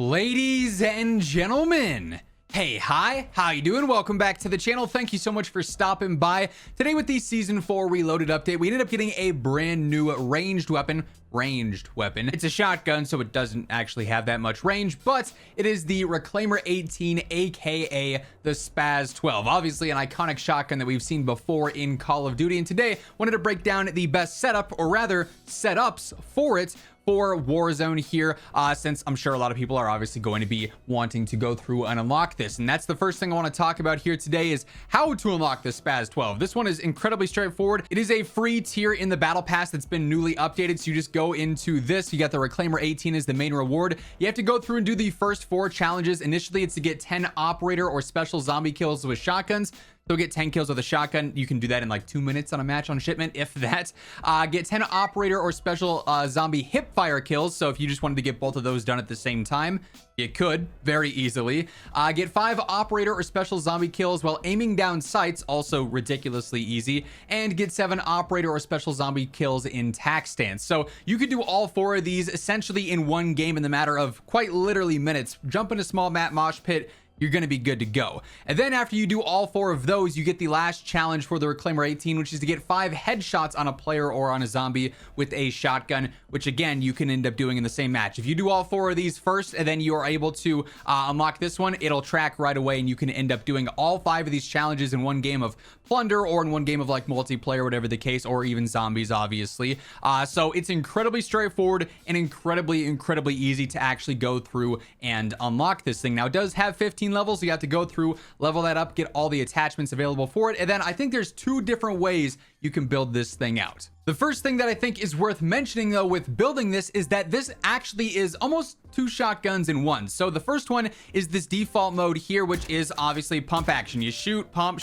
Ladies and gentlemen, hey, hi, how you doing? Welcome back to the channel. Thank you so much for stopping by. Today with the Season 4 Reloaded update, we ended up getting a brand new ranged weapon. It's a shotgun, so it doesn't actually have that much range, but it is the Reclaimer 18, aka the SPAS 12. Obviously an iconic shotgun that we've seen before in Call of Duty, and today wanted to break down the best setup, or rather setups for it, for Warzone here, since I'm sure a lot of people are obviously going to be wanting to go through and unlock this. And that's the first thing I want to talk about here today is how to unlock the SPAS 12. This one is incredibly straightforward. It is a free tier in the battle pass that's been newly updated. So you just go into this, you got the Reclaimer 18 as the main reward. You have to go through and do the first 4 challenges. Initially, it's to get 10 operator or special zombie kills with shotguns. So get 10 kills with a shotgun. You can do that in like 2 minutes on a match on shipment, if that. Get 10 operator or special zombie hip fire kills. So if you just wanted to get both of those done at the same time, you could very easily. Get 5 operator or special zombie kills while aiming down sights, also ridiculously easy. And get 7 operator or special zombie kills in tac stance. So you could do all 4 of these essentially in one game in the matter of quite literally minutes. Jump in a small map mosh pit, you're going to be good to go. And then after you do all 4 of those, you get the last challenge for the Reclaimer 18, which is to get 5 headshots on a player or on a zombie with a shotgun, which again, you can end up doing in the same match. If you do all 4 of these first, and then you are able to unlock this one, it'll track right away, and you can end up doing all 5 of these challenges in one game of plunder, or in one game of like multiplayer, whatever the case, or even zombies, obviously. So it's incredibly straightforward and incredibly easy to actually go through and unlock this thing. Now, it does have 15 levels, so you have to go through, level that up, get all the attachments available for it, and then I think there's 2 different ways you can build this thing out. The first thing that I think is worth mentioning though with building this is that this actually is almost 2 shotguns in one. So the first one is this default mode here, which is obviously pump action. You shoot, pump.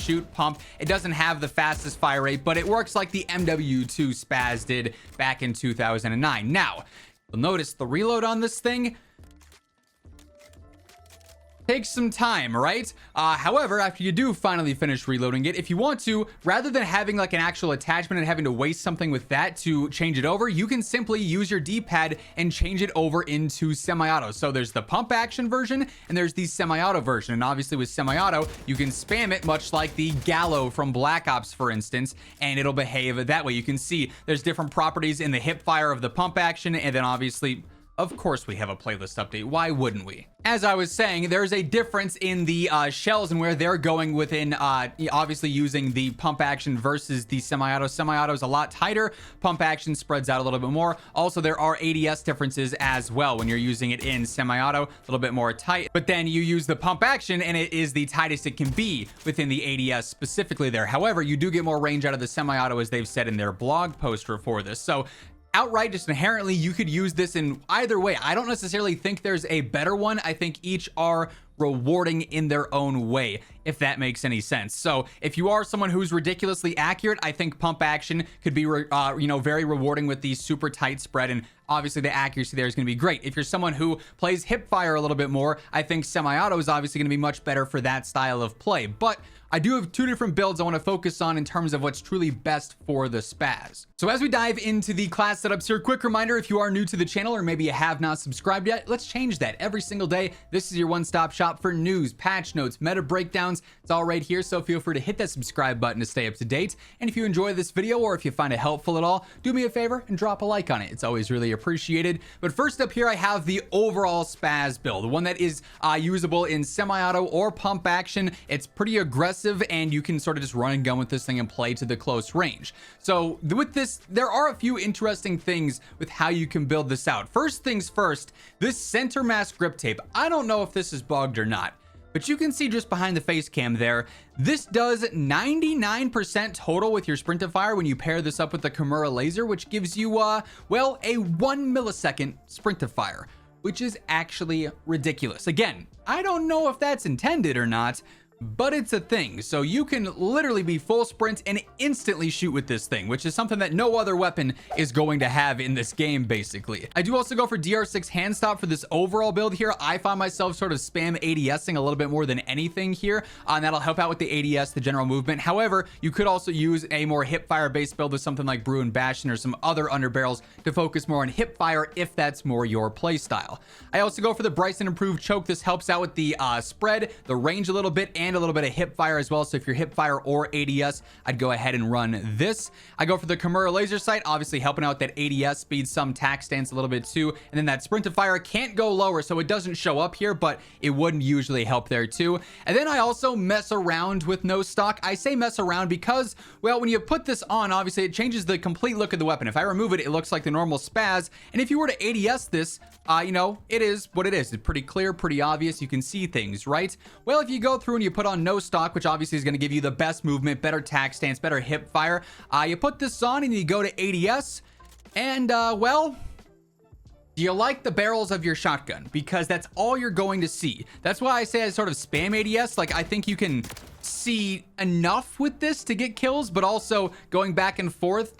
It doesn't have the fastest fire rate, but it works like the MW2 SPAS did back in 2009. Now, you'll notice the reload on this thing takes some time, right? However, after you do finally finish reloading it, if you want to, rather than having like an actual attachment and having to waste something with that to change it over, you can simply use your D-pad and change it over into semi-auto. So there's the pump action version and there's the semi-auto version. And obviously with semi-auto, you can spam it much like the Gallo from Black Ops, for instance, and it'll behave that way. You can see there's different properties in the hip fire of the pump action, and then obviously, of course, we have a playlist update. Why wouldn't we? As I was saying, there's a difference in the shells and where they're going within, obviously using the pump action versus the semi-auto. Semi-auto is a lot tighter. Pump action spreads out a little bit more. Also, there are ADS differences as well when you're using it in semi-auto, a little bit more tight. But then you use the pump action and it is the tightest it can be within the ADS specifically there. However, you do get more range out of the semi-auto, as they've said in their blog poster for this. So outright, just inherently, you could use this in either way. I don't necessarily think there's a better one. I think each are rewarding in their own way, if that makes any sense. So if you are someone who's ridiculously accurate, I think pump action could be very rewarding with the super tight spread, and obviously the accuracy there is going to be great. If you're someone who plays hip fire a little bit more, I think semi-auto is obviously going to be much better for that style of play. But I do have 2 different builds I want to focus on in terms of what's truly best for the SPAS. So as we dive into the class setups here, quick reminder, if you are new to the channel or maybe you have not subscribed yet, let's change that. Every single day, this is your one-stop shop for news, patch notes, meta breakdowns. It's all right here, so feel free to hit that subscribe button to stay up to date. And if you enjoy this video or if you find it helpful at all, do me a favor and drop a like on it. It's always really appreciated. But first up here, I have the overall SPAS build, one that is usable in semi-auto or pump action. It's pretty aggressive, and you can sort of just run and gun with this thing and play to the close range. So with this, there are a few interesting things with how you can build this out. First things first, this center mass grip tape. I don't know if this is bugged or not, but you can see just behind the face cam there, this does 99% total with your sprint to fire when you pair this up with the Kimura laser, which gives you, well, a 1 millisecond sprint to fire, which is actually ridiculous. Again, I don't know if that's intended or not, but it's a thing. So you can literally be full sprint and instantly shoot with this thing, which is something that no other weapon is going to have in this game, basically. I do also go for DR6 hand stop for this overall build here. I find myself sort of spam ADSing a little bit more than anything here, and that'll help out with the ADS, the general movement. However, you could also use a more hip fire based build with something like Brew and Bastion or some other underbarrels to focus more on hip fire if that's more your play style. I also go for the Bryson improved choke. This helps out with the spread, the range a little bit, and a little bit of hip fire as well. So if you're hip fire or ADS, I'd go ahead and run this. I go for the Kimura laser sight, obviously helping out that ADS speed, some tac stance a little bit too. And then that sprint to fire can't go lower, so it doesn't show up here, but it wouldn't usually help there too. And then I also mess around with no stock. I say mess around because, well, when you put this on, obviously it changes the complete look of the weapon. If I remove it, it looks like the normal SPAS. And if you were to ADS this, you know, it is what it is. It's pretty clear, pretty obvious. You can see things, right? Well, if you go through and you put on no stock, which obviously is going to give you the best movement, better tac stance, better hip fire, you put this on and you go to ADS, and well, do you like the barrels of your shotgun? Because that's all you're going to see. That's why I say I sort of spam ADS. Like, I think you can see enough with this to get kills, but also going back and forth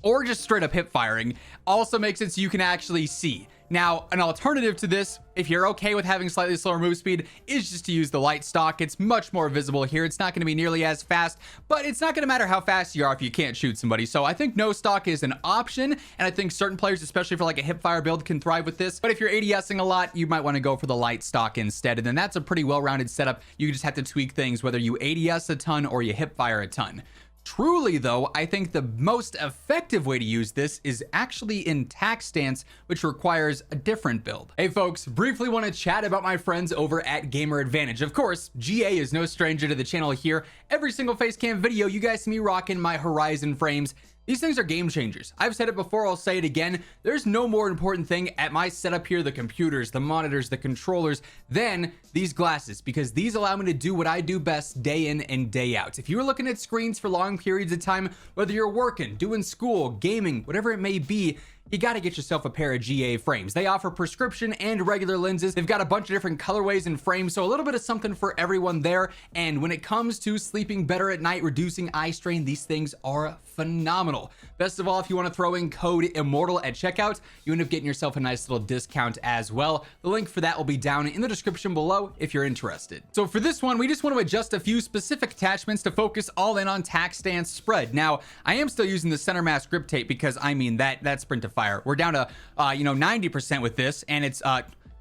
or just straight up hip firing also makes it so you can actually see. Now, an alternative to this, if you're okay with having slightly slower move speed, is just to use the light stock. It's much more visible here. It's not going to be nearly as fast, but it's not going to matter how fast you are if you can't shoot somebody. So I think no stock is an option, and I think certain players, especially for like a hip fire build, can thrive with this. But if you're ADSing a lot, you might want to go for the light stock instead, and then that's a pretty well-rounded setup. You just have to tweak things, whether you ADS a ton or you hip fire a ton. Truly, though, I think the most effective way to use this is actually in tac stance, which requires a different build. Hey folks, briefly want to chat about my friends over at Gamer Advantage. Of course, GA is no stranger to the channel here. Every single face cam video, you guys see me rocking my Horizon frames. These things are game changers. I've said it before, I'll say it again. There's no more important thing at my setup here, the computers, the monitors, the controllers, than these glasses, because these allow me to do what I do best day in and day out. If you're looking at screens for long periods of time, whether you're working, doing school, gaming, whatever it may be, you got to get yourself a pair of GA frames. They offer prescription and regular lenses. They've got a bunch of different colorways and frames, so a little bit of something for everyone there. And when it comes to sleeping better at night, reducing eye strain, these things are phenomenal. Best of all, if you want to throw in code WHosImmortal at checkout, you end up getting yourself a nice little discount as well. The link for that will be down in the description below if you're interested. So for this one, we just want to adjust a few specific attachments to focus all in on tac stance spread. Now, I am still using the center mass grip tape because, I mean, that sprint to fire. We're down to, 90% with this, and it's,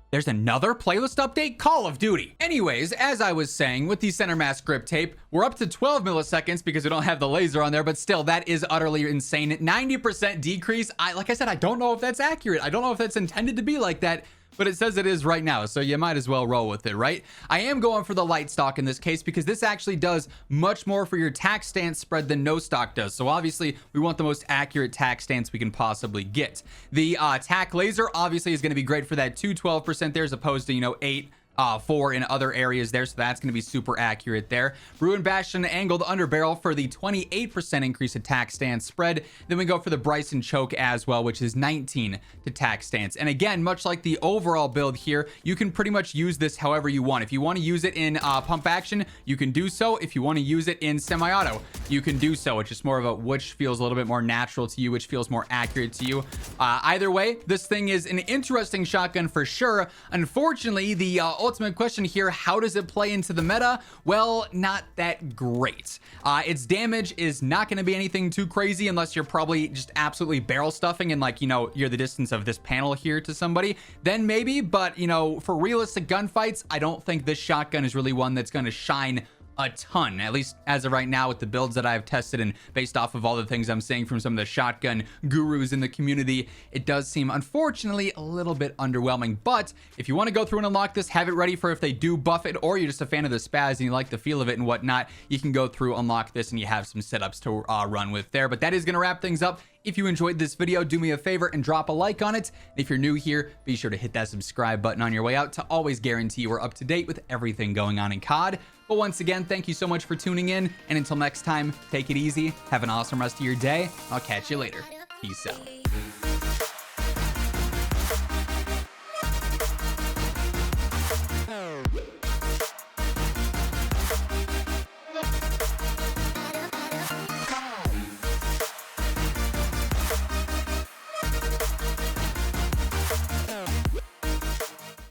there's another playlist update? Call of Duty. Anyways, as I was saying, with the center mass grip tape, we're up to 12 milliseconds because we don't have the laser on there, but still, that is utterly insane. 90% decrease. Like I said, I don't know if that's accurate. I don't know if that's intended to be like that, but it says it is right now, so you might as well roll with it, right? I am going for the light stock in this case because this actually does much more for your tac stance spread than no stock does. So obviously, we want the most accurate tac stance we can possibly get. The tac laser obviously is going to be great for that 12% there as opposed to, 8, 4 in other areas there, so that's going to be super accurate there. Brew and Bastion angled underbarrel for the 28% increase to tac stance spread. Then we go for the Bryson choke as well, which is 19 to tac stance. And again, much like the overall build here, you can pretty much use this however you want. If you want to use it in pump action, you can do so. If you want to use it in semi-auto, you can do so. It's just more of a which feels a little bit more natural to you, which feels more accurate to you. Either way, this thing is an interesting shotgun for sure. Unfortunately, the ultimate question here, how does it play into the meta? Well, not that great. Its damage is not going to be anything too crazy unless you're probably just absolutely barrel stuffing and you're the distance of this panel here to somebody, then maybe, but for realistic gunfights, I don't think this shotgun is really one that's going to shine a ton, at least as of right now with the builds that I've tested and based off of all the things I'm seeing from some of the shotgun gurus in the community. It does seem, unfortunately, a little bit underwhelming, but if you want to go through and unlock this, have it ready for if they do buff it, or you're just a fan of the SPAS and you like the feel of it and whatnot, you can go through, unlock this, and you have some setups to run with there. But that is going to wrap things up. If you enjoyed this video, do me a favor and drop a like on it. And if you're new here, be sure to hit that subscribe button on your way out to always guarantee you are up to date with everything going on in COD. But once again, thank you so much for tuning in. And until next time, take it easy. Have an awesome rest of your day. I'll catch you later. Peace out.